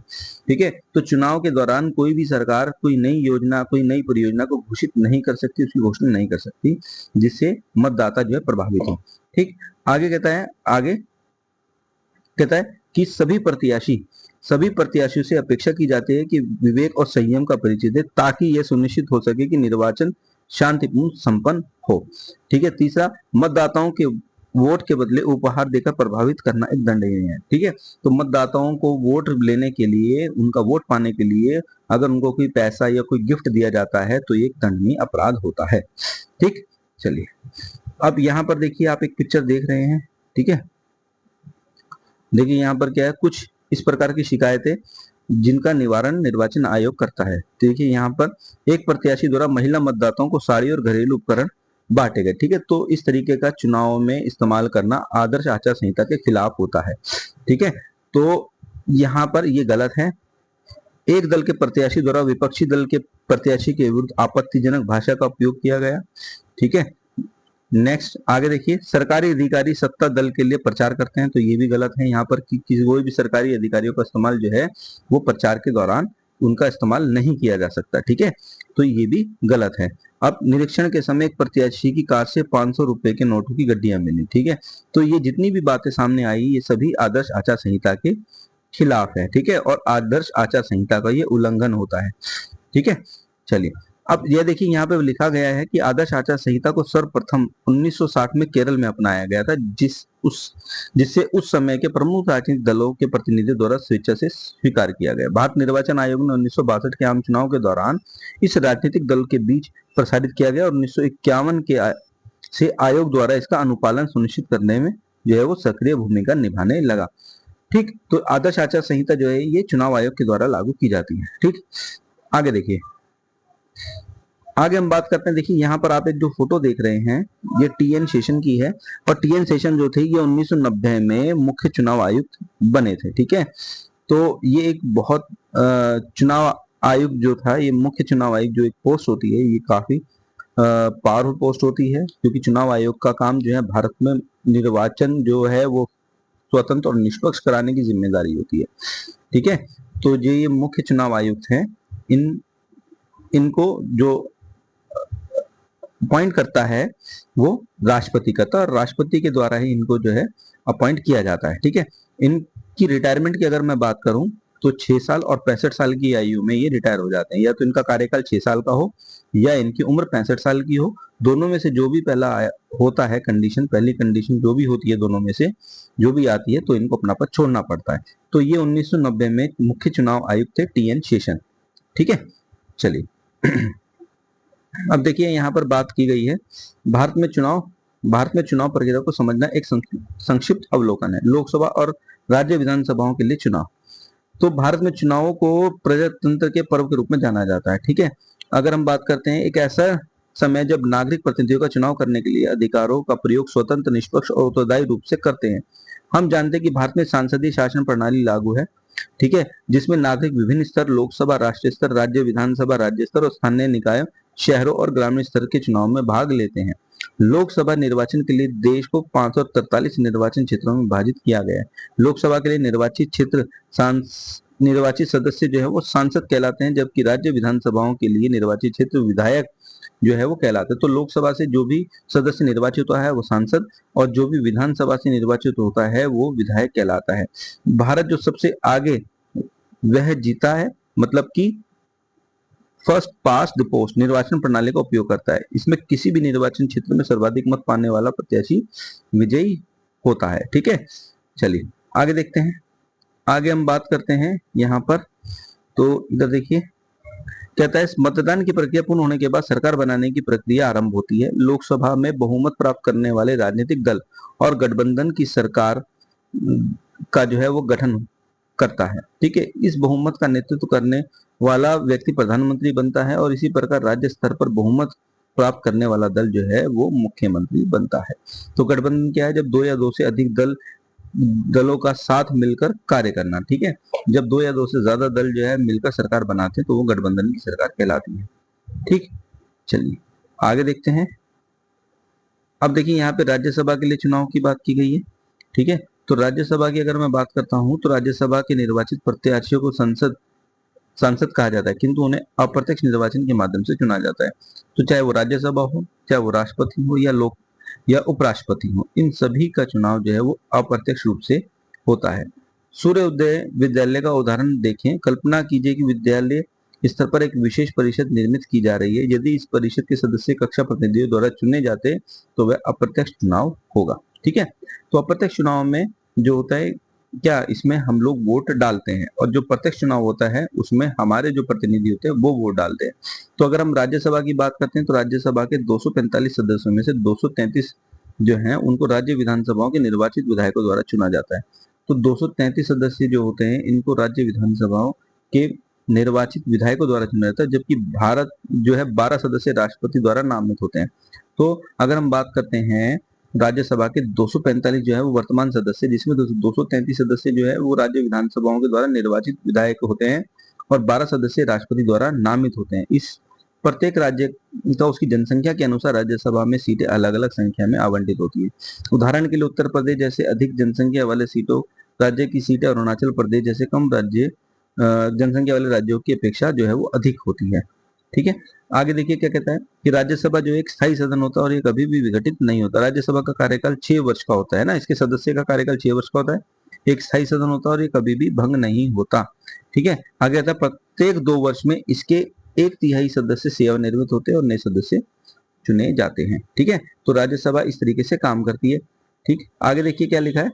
ठीक है, तो चुनाव के दौरान कोई भी सरकार कोई नई योजना, कोई नई परियोजना को घोषित नहीं कर सकती, उसकी घोषणा नहीं कर सकती, जिससे मतदाता जो है प्रभावित हो। ठीक, आगे कहता है कि सभी प्रत्याशियों से अपेक्षा की जाती है कि विवेक और संयम का परिचय दे, ताकि यह सुनिश्चित हो सके कि निर्वाचन शांतिपूर्ण संपन्न हो। ठीक है, तीसरा, मतदाताओं के वोट के बदले उपहार देकर प्रभावित करना एक दंडनीय है। ठीक है, तो मतदाताओं को वोट लेने के लिए, उनका वोट पाने के लिए अगर उनको कोई पैसा या कोई गिफ्ट दिया जाता है तो ये एक दंडनीय अपराध होता है। ठीक, चलिए अब यहाँ पर देखिए, आप एक पिक्चर देख रहे हैं। ठीक है, देखिए यहाँ पर क्या है, कुछ इस प्रकार की शिकायतें जिनका निवारण निर्वाचन आयोग करता है। देखिए यहाँ पर एक प्रत्याशी द्वारा महिला मतदाताओं को साड़ी और घरेलू उपकरण बांटे गए। ठीक है, तो इस तरीके का चुनाव में इस्तेमाल करना आदर्श आचार संहिता के खिलाफ होता है। ठीक है, तो यहाँ पर ये गलत है। एक दल के प्रत्याशी द्वारा विपक्षी दल के प्रत्याशी के विरुद्ध आपत्तिजनक भाषा का उपयोग किया गया। ठीक है, नेक्स्ट आगे देखिए, सरकारी अधिकारी सत्ता दल के लिए प्रचार करते हैं, तो ये भी गलत है। यहाँ पर कोई भी सरकारी अधिकारियों का इस्तेमाल जो है वो प्रचार के दौरान उनका इस्तेमाल नहीं किया जा सकता। ठीक है, तो ये भी गलत है। अब निरीक्षण के समय एक प्रत्याशी की कार से 500 रुपए के नोटों की गड्डियां मिली। ठीक है, तो ये जितनी भी बातें सामने आई, ये सभी आदर्श आचार संहिता के खिलाफ है। ठीक है, और आदर्श आचार संहिता का ये उल्लंघन होता है। ठीक है, चलिए अब यह देखिए, यहाँ पे लिखा गया है कि आदर्श आचार संहिता को सर्वप्रथम 1960 में केरल में अपनाया गया था, जिससे उस समय के प्रमुख राजनीतिक दलों के प्रतिनिधियों द्वारा स्वेच्छा से स्वीकार किया गया। भारत निर्वाचन आयोग ने 1962 के आम चुनाव के दौरान इस राजनीतिक दल के बीच प्रसारित किया गया और 1951 के से आयोग द्वारा इसका अनुपालन सुनिश्चित करने में जो है वो सक्रिय भूमिका निभाने लगा। ठीक, तो आदर्श आचार संहिता जो है ये चुनाव आयोग के द्वारा लागू की जाती है। ठीक, आगे देखिए, आगे हम बात करते हैं। देखिए यहाँ पर आप एक जो फोटो देख रहे हैं, ये टीएन शेषन की है, और टीएन शेषन जो थे ये 1990 में मुख्य चुनाव आयुक्त बने थे। ठीक है, तो ये एक बहुत चुनाव आयुक्त जो था, ये मुख्य चुनाव आयुक्त जो एक पोस्ट होती है, ये काफी पावरफुल पोस्ट होती है, क्योंकि चुनाव आयोग का काम जो है भारत में निर्वाचन जो है वो स्वतंत्र और निष्पक्ष कराने की जिम्मेदारी होती है। ठीक है, तो जो ये मुख्य चुनाव आयुक्त हैं, इनको जो अपॉइंट करता है वो राष्ट्रपति करता है, और राष्ट्रपति के द्वारा ही इनको जो है अपॉइंट किया जाता है। ठीक है, इनकी रिटायरमेंट की अगर मैं बात करूं तो 6 साल और 65 साल की आयु में ये रिटायर हो जाते हैं। या तो इनका कार्यकाल 6 साल का हो या इनकी उम्र 65 साल की हो, दोनों में से जो भी पहला होता है कंडीशन, पहली कंडीशन जो भी होती है, दोनों में से जो भी आती है, तो इनको अपना पद छोड़ना पड़ता है। तो ये 1990 में मुख्य चुनाव आयुक्त थे टीएन शेषन। ठीक है, चलिए अब देखिए यहाँ पर बात की गई है भारत में चुनाव प्रक्रिया को समझना एक संक्षिप्त अवलोकन है। लोकसभा और राज्य विधानसभाओं के लिए चुनाव। तो भारत में चुनावों को प्रजातंत्र के पर्व के रूप में जाना जाता है। ठीक है, अगर हम बात करते हैं एक ऐसा समय जब नागरिक प्रतिनिधियों का चुनाव करने के लिए अधिकारों का प्रयोग स्वतंत्र, निष्पक्ष और उत्तरदायी रूप से करते हैं। हम जानते हैं कि भारत में सांसदीय शासन प्रणाली लागू है, ठीक है, जिसमें नागरिक विभिन्न स्तर, लोकसभा, राष्ट्रीय स्तर, राज्य विधानसभा, राज्य स्तर और स्थानीय निकाय, शहरों और ग्रामीण स्तर के चुनाव में भाग लेते हैं। लोकसभा निर्वाचन के लिए देश को 543 निर्वाचन क्षेत्रों में विभाजित किया गया है। लोकसभा के लिए निर्वाचित क्षेत्र निर्वाचित सदस्य जो है वो सांसद कहलाते हैं, जबकि राज्य विधानसभाओं के लिए निर्वाचित क्षेत्र विधायक जो है वो कहलाते हैं। तो लोकसभा से जो भी सदस्य निर्वाचित होता है वो सांसद, और जो भी विधानसभा से निर्वाचित होता है वो विधायक कहलाता है। भारत जो सबसे आगे वह जीता है, मतलब कि फर्स्ट पास द पोस्ट निर्वाचन प्रणाली का उपयोग करता है। इसमें किसी भी निर्वाचन क्षेत्र में सर्वाधिक मत पाने वाला प्रत्याशी विजयी होता है। ठीक है, चलिए आगे देखते हैं। आगे हम बात करते हैं यहाँ पर, तो इधर देखिए कहता है मतदान की प्रक्रिया पूर्ण होने के बाद सरकार बनाने की प्रक्रिया आरंभ होती है। लोकसभा में बहुमत प्राप्त करने वाले राजनीतिक दल और गठबंधन की सरकार का जो है वो गठन करता है। ठीक है, इस बहुमत का नेतृत्व करने वाला व्यक्ति प्रधानमंत्री बनता है, और इसी प्रकार राज्य स्तर पर बहुमत प्राप्त करने वाला दल जो है वो मुख्यमंत्री बनता है। तो गठबंधन क्या है? जब दो या दो से अधिक दलों का साथ मिलकर कार्य करना। ठीक है, जब दो या दो से ज्यादा दल जो है मिलकर सरकार बनाते हैं तो वो गठबंधन की सरकार कहलाती है। ठीक, चलिए आगे देखते हैं। अब देखिए यहाँ पे राज्यसभा के लिए चुनाव की बात की गई है। ठीक है, तो राज्यसभा की अगर मैं बात करता हूं तो राज्यसभा के निर्वाचित प्रत्याशियों को सांसद कहा जाता है, किंतु उन्हें अप्रत्यक्ष निर्वाचन के माध्यम से चुना जाता है। तो चाहे वो राज्यसभा हो, चाहे वो राष्ट्रपति हो या उपराष्ट्रपति हो, इन सभी का चुनाव जो है वो अप्रत्यक्ष रूप से होता है। सूर्योदय विद्यालय का उदाहरण देखें। कल्पना कीजिए कि विद्यालय स्तर पर एक विशेष परिषद निर्मित की जा रही है। यदि इस परिषद के सदस्य कक्षा प्रतिनिधियों द्वारा चुने जाते तो वह अप्रत्यक्ष चुनाव होगा। ठीक है, तो अप्रत्यक्ष चुनाव में जो होता है क्या, इसमें हम लोग वोट डालते हैं, और जो प्रत्यक्ष चुनाव होता है उसमें हमारे जो प्रतिनिधि होते हैं वो वोट डालते हैं। तो अगर हम राज्यसभा की बात करते हैं तो राज्यसभा के 245 सदस्यों में से 233 जो हैं उनको राज्य विधानसभाओं के निर्वाचित विधायकों द्वारा चुना जाता है। तो 233 सदस्य जो होते हैं इनको राज्य विधानसभाओं के निर्वाचित विधायकों द्वारा चुना जाता है, जबकि भारत जो है 12 सदस्य राष्ट्रपति द्वारा नामित होते हैं। तो अगर हम बात करते हैं राज्यसभा के 245 जो है वो वर्तमान सदस्य, जिसमें 233 सदस्य जो है वो राज्य विधानसभाओं के द्वारा निर्वाचित विधायक होते हैं, और 12 सदस्य राष्ट्रपति द्वारा नामित होते हैं। इस प्रत्येक राज्य का उसकी जनसंख्या के अनुसार राज्यसभा में सीटें अलग अलग संख्या में आवंटित होती है। उदाहरण के लिए उत्तर प्रदेश जैसे अधिक जनसंख्या वाले सीटों राज्य की सीटें अरुणाचल प्रदेश जैसे कम राज्य जनसंख्या वाले राज्यों की अपेक्षा जो है वो अधिक होती है। ठीक है, आगे देखिए क्या कहता है कि राज्यसभा जो एक स्थायी सदन होता है और ये कभी भी विघटित नहीं होता। राज्यसभा का कार्यकाल 6 वर्ष का होता है ना, इसके सदस्य का कार्यकाल 6 वर्ष का होता है। एक स्थायी सदन होता है और ये कभी भी भंग नहीं होता। ठीक है, आगे आता है प्रत्येक 2 वर्ष में इसके 1/3 सदस्य सेवानिवृत्त होते हैं और नए सदस्य चुने जाते हैं। ठीक है, तो राज्यसभा इस तरीके से काम करती है। ठीक, आगे देखिए क्या लिखा है।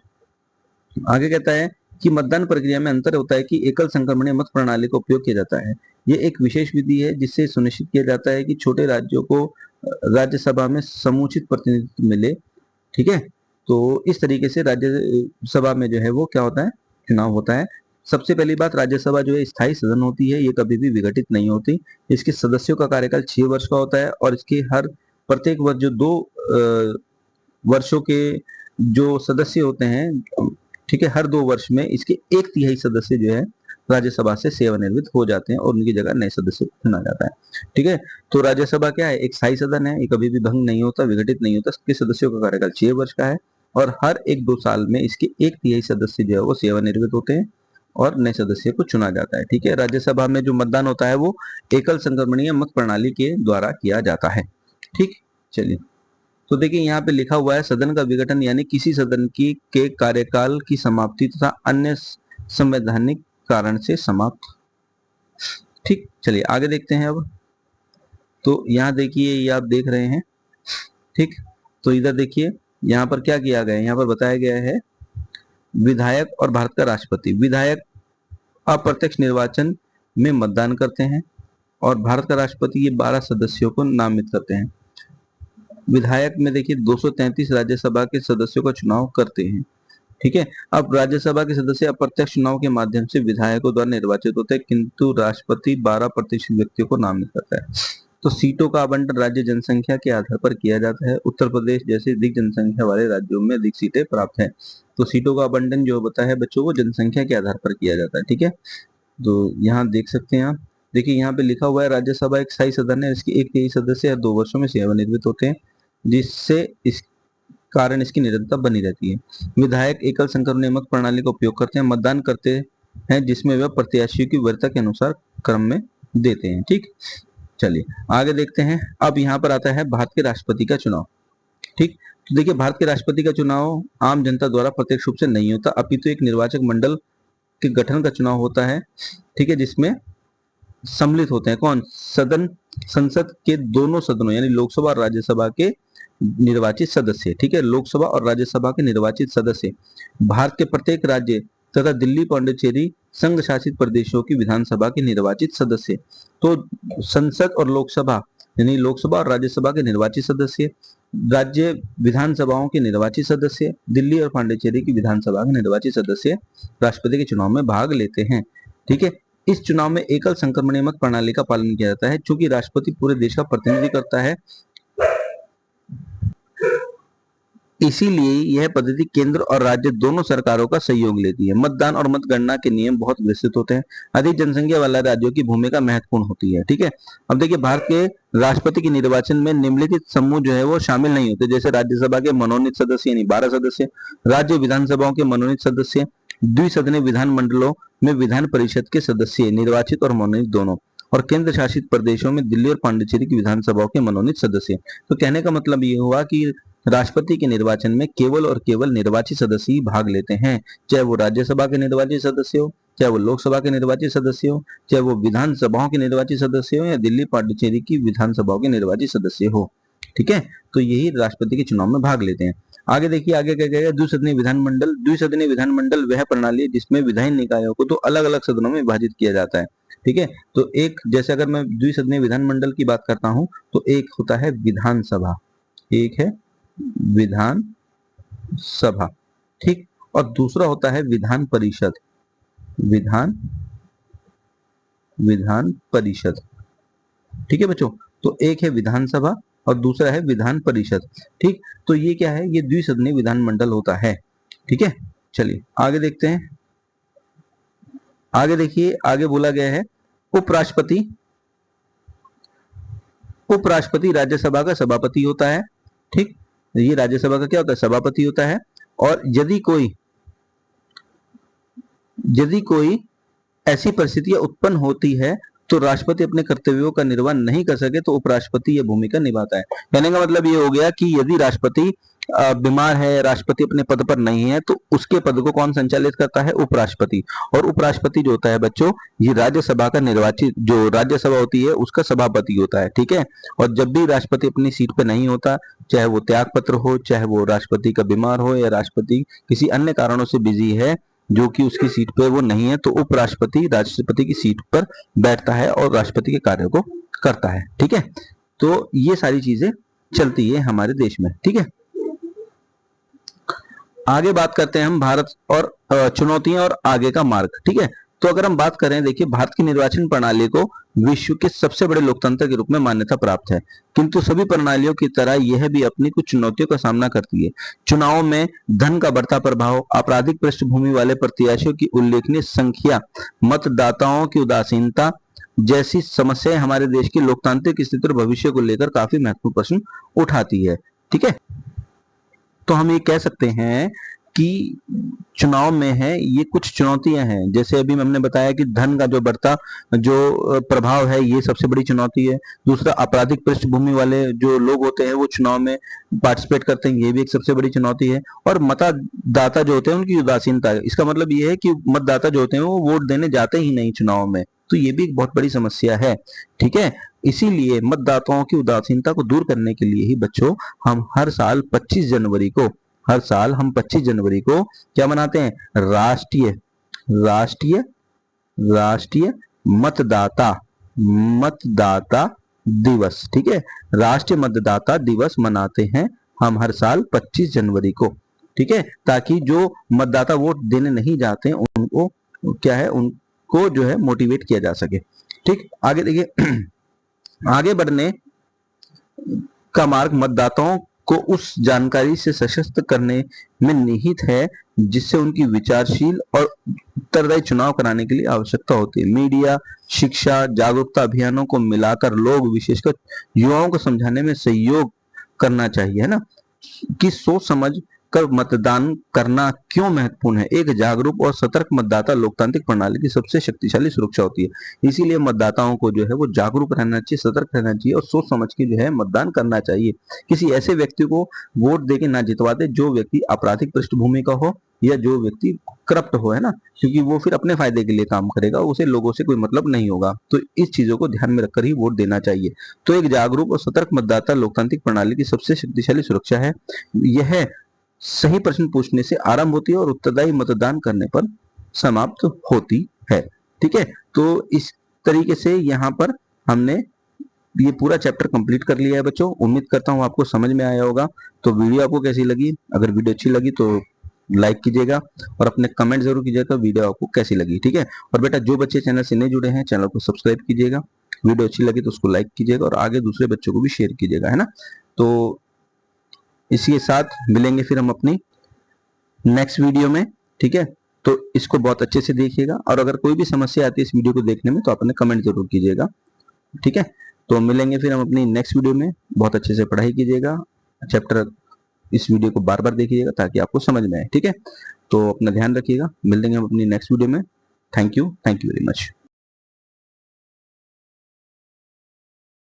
आगे कहता है कि मतदान प्रक्रिया में अंतर होता है कि एकल संक्रमणीय मत प्रणाली का उपयोग किया जाता है। ये एक विशेष विधि है जिससे सुनिश्चित किया जाता है कि छोटे राज्यों को राज्यसभा में समुचित प्रतिनिधित्व मिले। ठीक है, तो इस तरीके से राज्यसभा में जो है वो क्या होता है, चुनाव होता है। सबसे पहली बात, राज्यसभा जो है स्थायी सदन होती है, ये कभी भी विघटित नहीं होती। इसके सदस्यों का कार्यकाल 6 वर्ष का होता है, और इसके हर प्रत्येक वर्ष जो 2 वर्षों के जो सदस्य होते हैं, ठीक है, हर 2 वर्ष में इसके 1/3 सदस्य जो है राज्यसभा से सेवानिवृत्त हो जाते हैं और उनकी जगह नए सदस्य को चुना जाता है। ठीक है, तो राज्यसभा क्या है, एक स्थायी सदन है, ये कभी भी भंग नहीं होता, विघटित नहीं होता। इसके सदस्यों का कार्यकाल 6 वर्ष का है, और हर 1-2 साल में इसके 1/3 सदस्य जो है वो सेवानिवृत्त होते हैं और नए सदस्य को चुना जाता है। ठीक है, राज्यसभा में जो मतदान होता है वो एकल संक्रमणीय मत प्रणाली के द्वारा किया जाता है। ठीक, चलिए तो देखिए यहाँ पे लिखा हुआ है सदन का विघटन यानी किसी सदन की के कार्यकाल की समाप्ति तथा अन्य संवैधानिक कारण से समाप्त। ठीक, चलिए आगे देखते हैं। अब तो यहाँ देखिए, ये आप देख रहे हैं। ठीक, तो इधर देखिए यहाँ पर क्या किया गया है, यहाँ पर बताया गया है विधायक और भारत का राष्ट्रपति। विधायक अप्रत्यक्ष निर्वाचन में मतदान करते हैं, और भारत का राष्ट्रपति ये 12 सदस्यों को नामित करते हैं। विधायक में देखिए 233 राज्यसभा के सदस्यों का चुनाव करते हैं। ठीक है, अब राज्यसभा के सदस्य अप्रत्यक्ष चुनाव के माध्यम से विधायकों द्वारा निर्वाचित होते हैं, किंतु राष्ट्रपति 12 प्रतिशत व्यक्तियों को नामित करता है। तो सीटों का आवंटन राज्य जनसंख्या के आधार पर किया जाता है। उत्तर प्रदेश जैसे अधिक जनसंख्या वाले राज्यों में अधिक सीटें प्राप्त है। तो सीटों का आवंटन जो होता है बच्चों वो जनसंख्या के आधार पर किया जाता है। ठीक है, तो यहाँ देख सकते हैं आप, देखिए यहाँ पे लिखा हुआ है राज्यसभा एक स्थायी सदन है, इसके एक तिहाई सदस्य हर 2 वर्षों में सेवानिवृत्त होते हैं, जिससे इस कारण इसकी निरंतरता बनी रहती है। विधायक एकल संक्रमण नियामक प्रणाली का उपयोग करते हैं, मतदान करते हैं जिसमें वह प्रत्याशियों की वरीयता के अनुसार क्रम में देते हैं। ठीक, चलिए आगे देखते हैं। अब यहाँ पर आता है भारत के राष्ट्रपति का चुनाव। ठीक, तो देखिए भारत के राष्ट्रपति का चुनाव आम जनता द्वारा प्रत्यक्ष रूप से नहीं होता, अपितु एक निर्वाचक मंडल के गठन का चुनाव होता है। ठीक है, जिसमें सम्मिलित होते हैं कौन, सदन संसद के दोनों सदनों यानी लोकसभा और राज्यसभा के निर्वाचित सदस्य। ठीक है, लोकसभा और राज्यसभा के निर्वाचित सदस्य भारत के प्रत्येक राज्य तथा दिल्ली पांडिचेरी संघ शासित प्रदेशों की विधानसभा के निर्वाचित सदस्य। तो संसद और लोकसभा यानी लोकसभा और राज्यसभा के निर्वाचित सदस्य, राज्य विधानसभाओं के निर्वाचित सदस्य, दिल्ली और पांडिचेरी की विधानसभा के निर्वाचित सदस्य राष्ट्रपति के चुनाव में भाग लेते हैं। ठीक है, इस चुनाव में एकल संक्रमण नियामक प्रणाली का पालन किया जाता है, चूंकि राष्ट्रपति पूरे देश का प्रतिनिधित्व करता है, इसीलिए यह पद्धति केंद्र और राज्य दोनों सरकारों का सहयोग लेती है। मतदान और मतगणना के नियम बहुत विस्तृत होते हैं, अधिक जनसंख्या वाला राज्यों की भूमिका महत्वपूर्ण होती है। ठीक है, अब देखिए भारत के राष्ट्रपति के निर्वाचन में निम्नलिखित समूह जो है वो शामिल नहीं होते, जैसे राज्यसभा के मनोनीत सदस्य यानी 12 सदस्य, राज्य विधानसभाओं के मनोनीत सदस्य, द्विसदनीय विधानमंडलों में विधान परिषद के सदस्य निर्वाचित और मनोनीत दोनों, और केंद्र शासित प्रदेशों में दिल्ली और पांडिचेरी की विधानसभाओं के मनोनीत सदस्य। तो कहने का मतलब ये हुआ कि राष्ट्रपति के निर्वाचन में केवल और केवल निर्वाचित सदस्य ही भाग लेते हैं, चाहे वो राज्यसभा के निर्वाचित सदस्य हो, चाहे वो लोकसभा के निर्वाचित सदस्य हो, चाहे वो विधानसभाओं के निर्वाचित सदस्य हो, या दिल्ली पांडिचेरी की विधानसभाओं के निर्वाचित सदस्य हो। ठीक है, तो यही राष्ट्रपति के चुनाव में भाग लेते हैं। आगे देखिए, आगे क्या कहेगा, द्विसदनीय विधानमंडल। द्विसदनीय विधानमंडल वह प्रणाली है जिसमें विधायी निकायों को तो अलग अलग सदनों में विभाजित किया जाता है। ठीक है, तो एक जैसे अगर मैं द्विसदनीय विधानमंडल की बात करता हूं तो एक होता है विधानसभा, एक है विधान सभा, ठीक, और दूसरा होता है विधान परिषद, विधान परिषद। ठीक है बच्चों, तो एक है विधानसभा और दूसरा है विधान परिषद। ठीक, तो ये क्या है, ये द्विसदनीय विधानमंडल होता है। ठीक है, चलिए आगे देखते हैं। आगे देखिए, आगे बोला गया है उपराष्ट्रपति। उपराष्ट्रपति राज्यसभा का सभापति होता है। ठीक, ये राज्यसभा का क्या होता है, सभापति होता है। और यदि कोई ऐसी परिस्थितियां उत्पन्न होती है तो राष्ट्रपति अपने कर्तव्यों का निर्वहन नहीं कर सके तो उपराष्ट्रपति यह भूमिका निभाता है। कहने का मतलब ये हो गया कि यदि राष्ट्रपति बीमार है, राष्ट्रपति अपने पद पर नहीं है, तो उसके पद को कौन संचालित करता है, उपराष्ट्रपति। और उपराष्ट्रपति जो होता है बच्चों, ये राज्यसभा का निर्वाचित, जो राज्यसभा होती है उसका सभापति होता है। ठीक है, और जब भी राष्ट्रपति अपनी सीट पे नहीं होता, चाहे वो त्याग पत्र हो, चाहे वो राष्ट्रपति का बीमार हो, या राष्ट्रपति किसी अन्य कारणों से बिजी है जो कि उसकी सीट पे वो नहीं है, तो उपराष्ट्रपति राष्ट्रपति की सीट पर बैठता है और राष्ट्रपति के कार्यों को करता है। ठीक है, तो ये सारी चीजें चलती है हमारे देश में। ठीक है, आगे बात करते हैं हम भारत और चुनौतियां और आगे का मार्ग। ठीक है, तो अगर हम बात करें, देखिए भारत की निर्वाचन प्रणाली को विश्व के सबसे बड़े लोकतंत्र के रूप में मान्यता प्राप्त है, किंतु सभी प्रणालियों की तरह यह भी अपनी कुछ चुनौतियों का सामना करती है। चुनाव में धन का बढ़ता प्रभाव, आपराधिक पृष्ठभूमि वाले प्रत्याशियों की उल्लेखनीय संख्या, मतदाताओं की उदासीनता जैसी समस्याएं हमारे देश की लोकतांत्रिक स्थिति और भविष्य को लेकर काफी महत्वपूर्ण प्रश्न उठाती है। ठीक है, तो हम ये कह सकते हैं कि चुनाव में है ये कुछ चुनौतियां हैं, जैसे अभी हमने बताया कि धन का जो बढ़ता जो प्रभाव है ये सबसे बड़ी चुनौती है। दूसरा, आपराधिक पृष्ठभूमि वाले जो लोग होते हैं वो चुनाव में पार्टिसिपेट करते हैं, ये भी एक सबसे बड़ी चुनौती है। और मतदाता जो होते हैं उनकी उदासीनता, इसका मतलब ये है कि मतदाता जो होते हैं वो वोट देने जाते ही नहीं चुनाव में, तो ये भी एक बहुत बड़ी समस्या है। ठीक है, इसीलिए मतदाताओं की उदासीनता को दूर करने के लिए ही बच्चों हम हर साल 25 जनवरी को क्या मनाते हैं, राष्ट्रीय मतदाता दिवस। ठीक है, राष्ट्रीय मतदाता दिवस मनाते हैं हम हर साल 25 जनवरी को। ठीक है, ताकि जो मतदाता वोट देने नहीं जाते उनको क्या है, उनको जो है मोटिवेट किया जा सके। ठीक, आगे देखिए आगे बढ़ने का मार्ग मतदाताओं को उस जानकारी से सशक्त करने में निहित है जिससे उनकी विचारशील और उत्तरदायी चुनाव कराने के लिए आवश्यकता होती है। मीडिया, शिक्षा, जागरूकता अभियानों को मिलाकर लोग, विशेषकर युवाओं को समझाने में सहयोग करना चाहिए, है ना, कि सोच समझ कर मतदान करना क्यों महत्वपूर्ण है। एक जागरूक और सतर्क मतदाता लोकतांत्रिक प्रणाली की सबसे शक्तिशाली सुरक्षा होती है। इसीलिए मतदाताओं को जो है वो जागरूक रहना चाहिए, सतर्क रहना चाहिए और सोच समझ के जो है मतदान करना चाहिए। किसी ऐसे व्यक्ति को वोट देके ना जितवा दे जो व्यक्ति आपराधिक पृष्ठभूमि का हो या जो व्यक्ति करप्ट हो, है ना, क्योंकि वो फिर अपने फायदे के लिए काम करेगा, उसे लोगों से कोई मतलब नहीं होगा। तो इस चीजों को ध्यान में रखकर ही वोट देना चाहिए। तो एक जागरूक और सतर्क मतदाता लोकतांत्रिक प्रणाली की सबसे शक्तिशाली सुरक्षा है। यह सही प्रश्न पूछने से आरंभ होती है और उत्तरदायी मतदान करने पर समाप्त होती है। ठीक है, तो इस तरीके से यहाँ पर हमने ये पूरा चैप्टर कंप्लीट कर लिया है बच्चों। उम्मीद करता हूँ आपको समझ में आया होगा। तो वीडियो आपको कैसी लगी? अगर वीडियो अच्छी लगी तो लाइक कीजिएगा और अपने कमेंट जरूर कीजिएगा वीडियो आपको कैसी लगी। ठीक है, और बेटा जो बच्चे चैनल से नहीं जुड़े हैं चैनल को सब्सक्राइब कीजिएगा, वीडियो अच्छी लगी तो उसको लाइक कीजिएगा और आगे दूसरे बच्चों को भी शेयर कीजिएगा, है ना। तो इसी के साथ मिलेंगे फिर हम अपनी नेक्स्ट वीडियो में। ठीक है, तो इसको बहुत अच्छे से देखिएगा और अगर कोई भी समस्या आती है इस वीडियो को देखने में तो अपने कमेंट जरूर कीजिएगा। ठीक है, तो मिलेंगे फिर हम अपनी नेक्स्ट वीडियो में। बहुत अच्छे से पढ़ाई कीजिएगा, चैप्टर इस वीडियो को बार बार देखिएगा ताकि आपको समझ में आए। ठीक है, तो अपना ध्यान रखिएगा। मिलेंगे हम अपनी नेक्स्ट वीडियो में। Thank you very much.